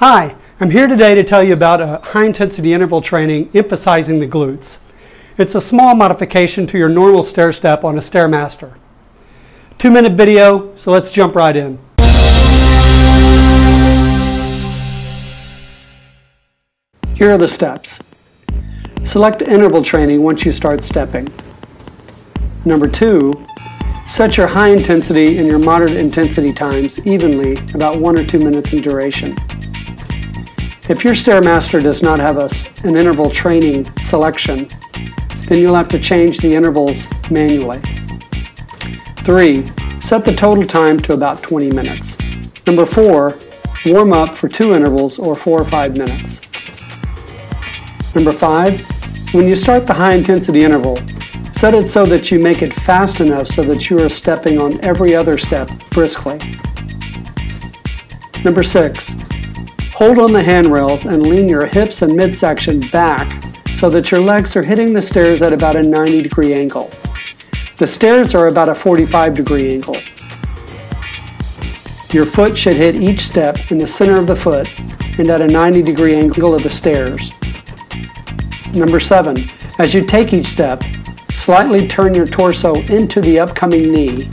Hi, I'm here today to tell you about a high-intensity interval training emphasizing the glutes. It's a small modification to your normal stair step on a Stairmaster. 2-minute video, so let's jump right in. Here are the steps. Select interval training once you start stepping. Number 2, set your high intensity and your moderate intensity times evenly, about 1 or 2 minutes in duration. If your Stairmaster does not have an interval training selection, then you'll have to change the intervals manually. 3, set the total time to about 20 minutes. Number 4, warm up for 2 intervals or 4 or 5 minutes. Number 5, when you start the high intensity interval, set it so that you make it fast enough so that you are stepping on every other step briskly. Number 6, hold on the handrails and lean your hips and midsection back so that your legs are hitting the stairs at about a 90-degree angle. The stairs are about a 45-degree angle. Your foot should hit each step in the center of the foot and at a 90-degree angle of the stairs. Number 7, as you take each step, slightly turn your torso into the upcoming knee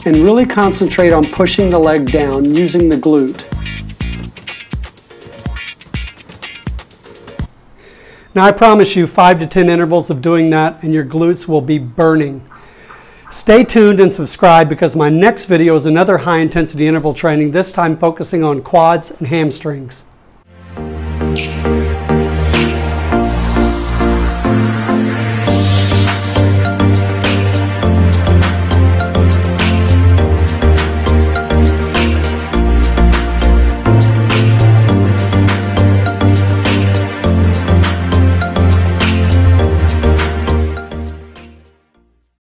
and really concentrate on pushing the leg down using the glute. Now I promise you 5 to 10 intervals of doing that and your glutes will be burning. Stay tuned and subscribe because my next video is another high intensity interval training, this time focusing on quads and hamstrings.